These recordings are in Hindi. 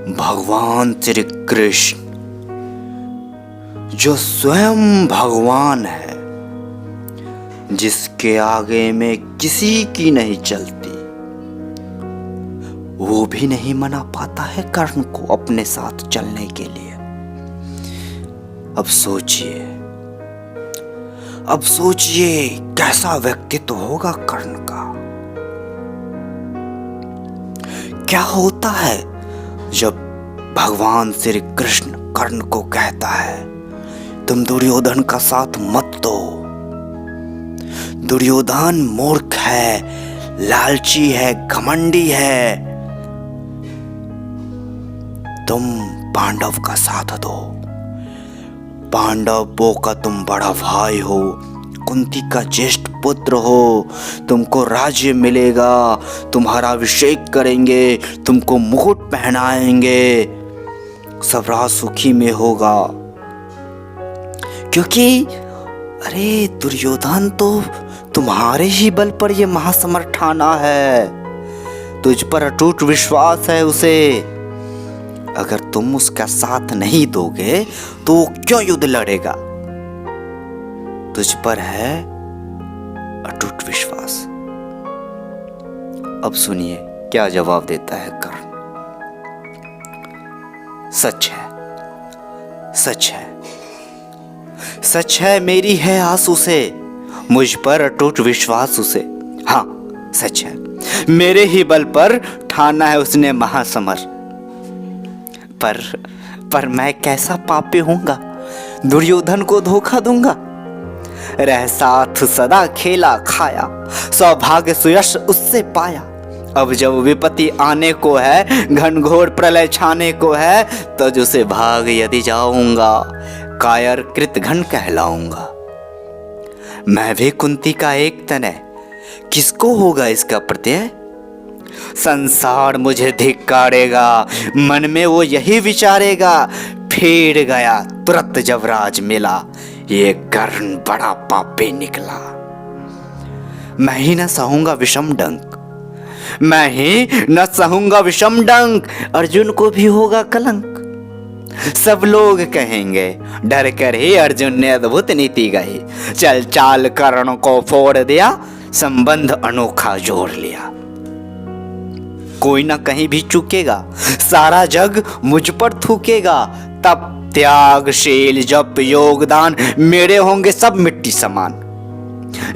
भगवान श्री कृष्ण जो स्वयं भगवान है, जिसके आगे में किसी की नहीं चलती, वो भी नहीं मना पाता है कर्ण को अपने साथ चलने के लिए। अब सोचिए कैसा व्यक्तित्व होगा कर्ण का। क्या होता है जब भगवान श्री कृष्ण कर्ण को कहता है तुम दुर्योधन का साथ मत दो। दुर्योधन मूर्ख है, लालची है, घमंडी है, तुम पांडव का साथ दो। पांडवों का तुम बड़ा भाई हो, कुंती का ज्येष्ठ पुत्र हो, तुमको राज्य मिलेगा, तुम्हारा अभिषेक करेंगे, तुमको मुकुट पहनाएंगे, सब राज सुखी में होगा। क्योंकि अरे दुर्योधन तो तुम्हारे ही बल पर ये महासमर ठाना है, तुझ पर अटूट विश्वास है उसे। अगर तुम उसका साथ नहीं दोगे तो वो क्यों युद्ध लड़ेगा? तुझ पर है अटूट विश्वास। अब सुनिए क्या जवाब देता है कर्ण। सच है, सच है, सच है, मेरी है आस उसे, मुझ पर अटूट विश्वास उसे। हाँ सच है, मेरे ही बल पर ठाना है उसने महासमर। पर मैं कैसा पापी हूँगा, दुर्योधन को धोखा दूंगा। रह साथ सदा खेला खाया, सौभाग्य सुयश उससे पाया। अब जब विपत्ति आने को है, घनघोर प्रलय छाने को है, तो उसे भाग यदि जाऊंगा, कायर कृत घन कहलाऊंगा। मैं भी कुंती का एक तन है, किसको होगा इसका प्रत्यय? संसार मुझे धिक्कारेगा, मन में वो यही विचारेगा। फिर गया तुरंत जब राज मिला, ये कर्ण बड़ा पापी निकला। मैं ही न सहूंगा विषम डंक, मैं ही न सहूंगा विषम डंक, अर्जुन को भी होगा कलंक। सब लोग कहेंगे डर कर ही अर्जुन ने अद्भुत नीति गई, चल चाल कर्ण को फोड़ दिया, संबंध अनोखा जोड़ लिया। कोई ना कहीं भी चूकेगा, सारा जग मुझ पर थूकेगा। तब त्यागशील जप योगदान, मेरे होंगे सब मिट्टी समान।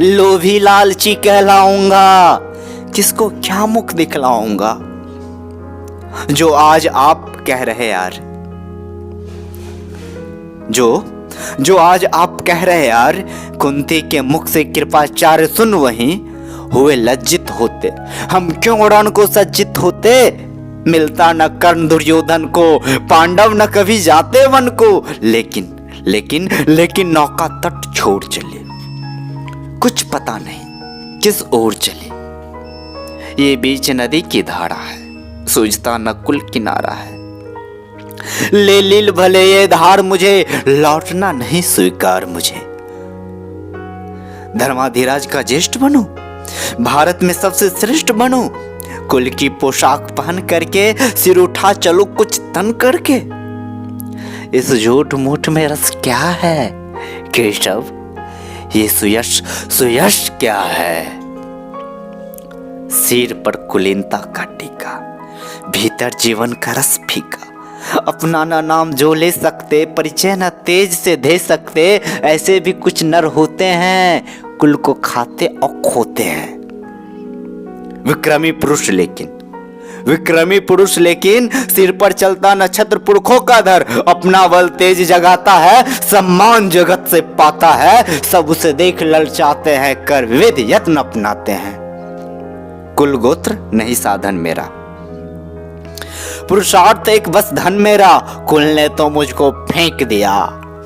लोभी लालची कहलाऊंगा, किसको क्या मुख दिखलाऊंगा। जो आज आप कह रहे यार, जो आज आप कह रहे यार, कुंती के मुख से कृपाचार्य सुन वहीं हुए लज्जित होते। हम क्यों रण को सज्जित होते, मिलता न कर्ण दुर्योधन को, पांडव न कभी जाते वन को। लेकिन नौका तट छोड़ चले, कुछ पता नहीं किस ओर चले। ये बीच नदी की धारा है, सूझता न कुल किनारा है। ले लील भले ये धार मुझे, लौटना नहीं स्वीकार मुझे। धर्माधिराज का ज्येष्ठ बनूं, भारत में सबसे श्रेष्ठ बनूं, कुल की पोशाक पहन करके, सिर उठा चलो कुछ तन करके। इस झूठ मूठ में रस क्या है केशव, ये सुयश क्या है। सिर पर कुलीनता का टीका, भीतर जीवन का रस फीका। अपना ना नाम जो ले सकते, परिचय न तेज से दे सकते। ऐसे भी कुछ नर होते हैं, कुल को खाते और खोते हैं। विक्रमी पुरुष लेकिन सिर पर चलता नक्षत्र पुरखों का धर। अपना बल तेज जगाता है, सम्मान जगत से पाता है। सब उसे देख ललचाते हैं, कर विविध यत्न अपनाते हैं। कुल गोत्र नहीं साधन मेरा, पुरुषार्थ एक बस धन मेरा। कुल ने तो मुझको फेंक दिया,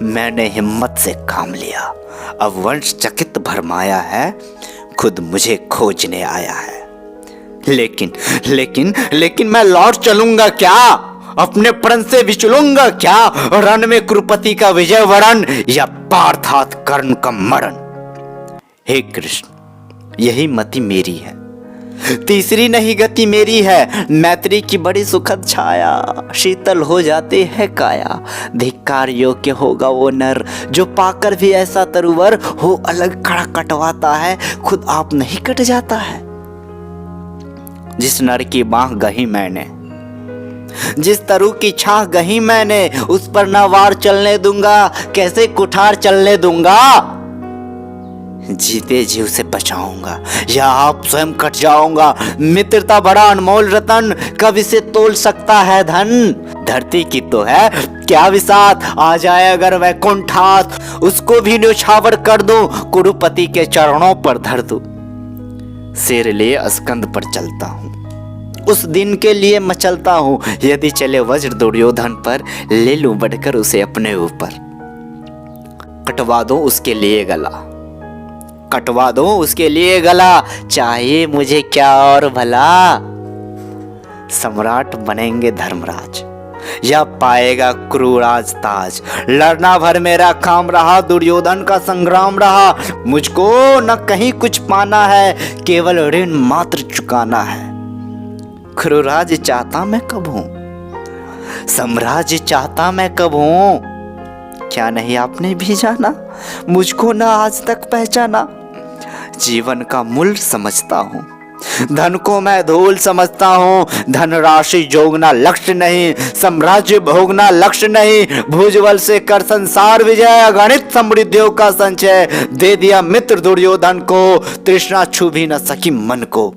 मैंने हिम्मत से काम लिया। अब वंश चकित भरमाया है, खुद मुझे खोजने आया है। लेकिन मैं लौट चलूंगा क्या, अपने प्रण से विचलूंगा क्या। रण में कुरुपति का विजय वरण, या पार्थात कर्ण का मरण। हे कृष्ण, यही मति मेरी है, तीसरी नहीं गति मेरी है, मैत्री की बड़ी सुखद छाया, शीतल हो जाती है काया। धिक्कार योग्य होगा वो नर, जो पाकर भी ऐसा तरुवर हो अलग खड़ा कटवाता है, खुद आप नहीं कट जाता है। जिस नर की बाह गही मैंने, जिस तरु की छाह गही मैंने, उस पर न वार चलने दूंगा, कैसे कुठार चलने दूंगा। जीते जी उसे बचाऊंगा या आप स्वयं कट जाऊंगा। मित्रता बड़ा अनमोल रतन, कब इसे तोल सकता है धन। धरती की तो है क्या विसात, आ जाए अगर वैकुंठात, उसको भी न्योछावर कर दूं, कुरुपति के चरणों पर धर दूं। सिर लिए अस्कंद पर चलता हूं, उस दिन के लिए मचलता हूं, यदि चले वज्र दुर्योधन पर, ले लूं बढ़कर उसे अपने ऊपर। कटवा दो उसके लिए गला, कटवा दो उसके लिए गला, चाहिए मुझे क्या और भला। सम्राट बनेंगे धर्मराज या पाएगा क्रूराज ताज, लड़ना भर मेरा काम रहा, दुर्योधन का संग्राम रहा। मुझको न कहीं कुछ पाना है, केवल ऋण मात्र चुकाना है। क्रूराज चाहता मैं कब हूं, साम्राज्य चाहता मैं कब हूं। क्या नहीं आपने भी जाना, मुझको ना आज तक पहचाना। जीवन का मूल्य समझता हूं, धन को मैं धूल समझता हूं। धन राशि जोगना लक्ष्य नहीं, साम्राज्य भोगना लक्ष्य नहीं। भुजबल से कर संसार विजय, अगणित समृद्धियों का संचय। दे दिया मित्र दुर्योधन को, तृष्णा छू भी न सकी मन को।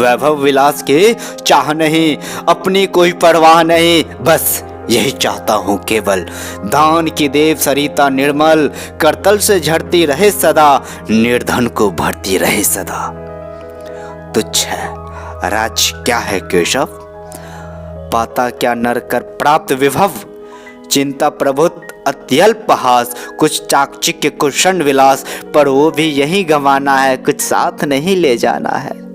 वैभव विलास की चाह नहीं, अपनी कोई परवाह नहीं, बस यही चाहता हूं केवल। दान की देव सरिता निर्मल, करतल से झड़ती रहे सदा, निर्धन को भरती रहे सदा। तुच्छ है राज्य क्या है केशव, पाता क्या नर कर प्राप्त विभव। चिंता प्रभुत्व अत्यल्प हास, कुछ चाकचिक्य कुछ क्षण विलास, पर वो भी यही गंवाना है, कुछ साथ नहीं ले जाना है।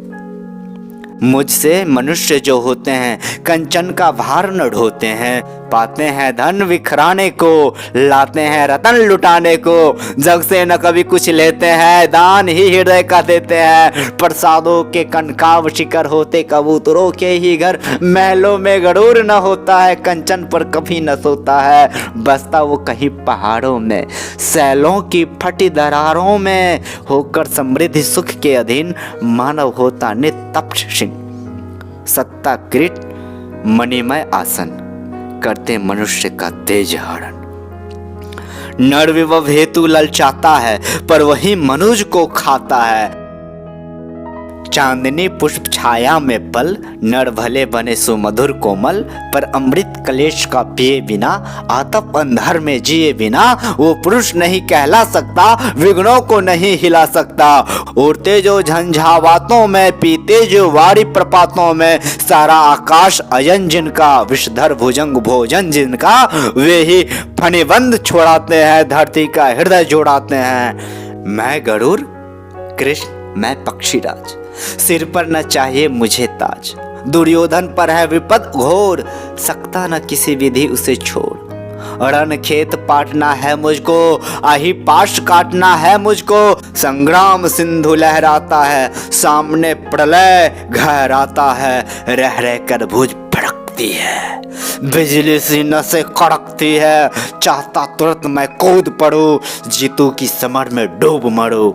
मुझसे मनुष्य जो होते हैं, कंचन का भार न ढोते हैं। पाते हैं धन विखराने को, लाते हैं रतन लुटाने को। जग से न कभी कुछ लेते हैं, दान ही हृदय का देते हैं। प्रसादों के कनकाव शिखर होते कबूतरों के ही घर। महलों में गरूर न होता है, कंचन पर कभी न सोता है। बसता वो कहीं पहाड़ों में, सैलों की फटी दरारों में। होकर समृद्धि सुख के अधीन, मानव होता नितप्त सिंह। सत्ता किरीट मणिमय आसन, करते मनुष्य का तेज हरण। नर विभव हेतु ललचाता है, पर वही मनुज को खाता है। चांदनी पुष्प छाया में पल, नर भले बने सुमधुर कोमल। पर अमृत कलेश का पिए बिना, आतप अंधर में जिए बिना, वो पुरुष नहीं कहला सकता, विघ्नों को नहीं हिला सकता। उड़ते जो झंझावातों में, पीते जो वारी प्रपातों में। सारा आकाश अयन जिनका, विषधर भुजंग भोजन जिनका। वे ही फणिबंध छोड़ाते हैं, धरती का हृदय जोड़ाते हैं। मैं गरुड़, कृष्ण मैं पक्षीराज, सिर पर न चाहिए मुझे ताज। दुर्योधन पर है विपद घोर, सकता न किसी विधि उसे छोड़। रण खेत पाटना है मुझको, आही पाश काटना है मुझको। संग्राम सिंधु लहराता है, सामने प्रलय गहराता है। रह रह कर भुज भड़कती है, बिजली सी नसें कड़कती है। चाहता तुरंत मैं कूद पड़ूं, जीतू की समर में डूब मरूं।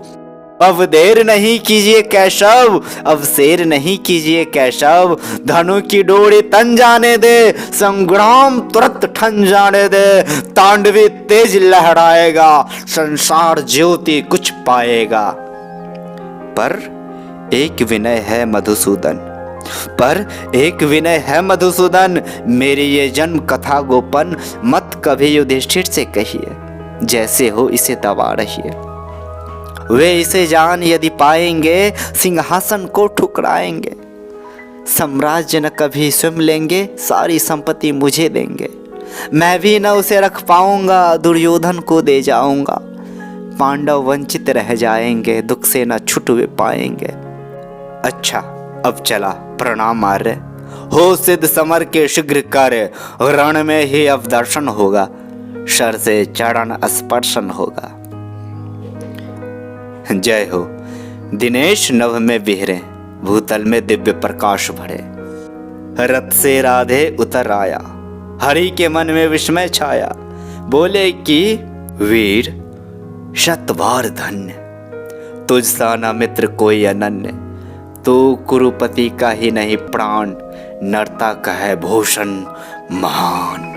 अब देर नहीं कीजिए केशव, अब शेर नहीं कीजिए केशव। धनु की डोरी तन जाने दे, संग्राम तुरंत ठन जाने दे। तांडवी तेज लहराएगा, संसार ज्योति कुछ पाएगा। पर एक विनय है मधुसूदन, पर एक विनय है मधुसूदन। मेरी ये जन्म कथा गोपन, मत कभी युधिष्ठिर से कहिए। जैसे हो इसे दबा रहिए, वे इसे जान यदि पाएंगे, सिंहासन को ठुकराएंगे। साम्राज्य न कभी स्वयं लेंगे, सारी संपत्ति मुझे देंगे। मैं भी न उसे रख पाऊंगा, दुर्योधन को दे जाऊंगा। पांडव वंचित रह जाएंगे, दुख से न छुट वे पाएंगे। अच्छा अब चला, प्रणाम आर्य। हो सिद्ध समर के शीघ्र कार्य, रण में ही अब दर्शन होगा। शर से चरण स्पर्शन होगा। जय हो। दिनेश नभ में बिहरे, भूतल में दिव्य प्रकाश भरे। रथ से राधे उतर आया, हरि के मन में विस्मय छाया। बोले कि वीर शत बार धन्य, तुझ सा न मित्र कोई अनन्य। तू कुरुपति का ही नहीं प्राण, नरता का है भूषण महान।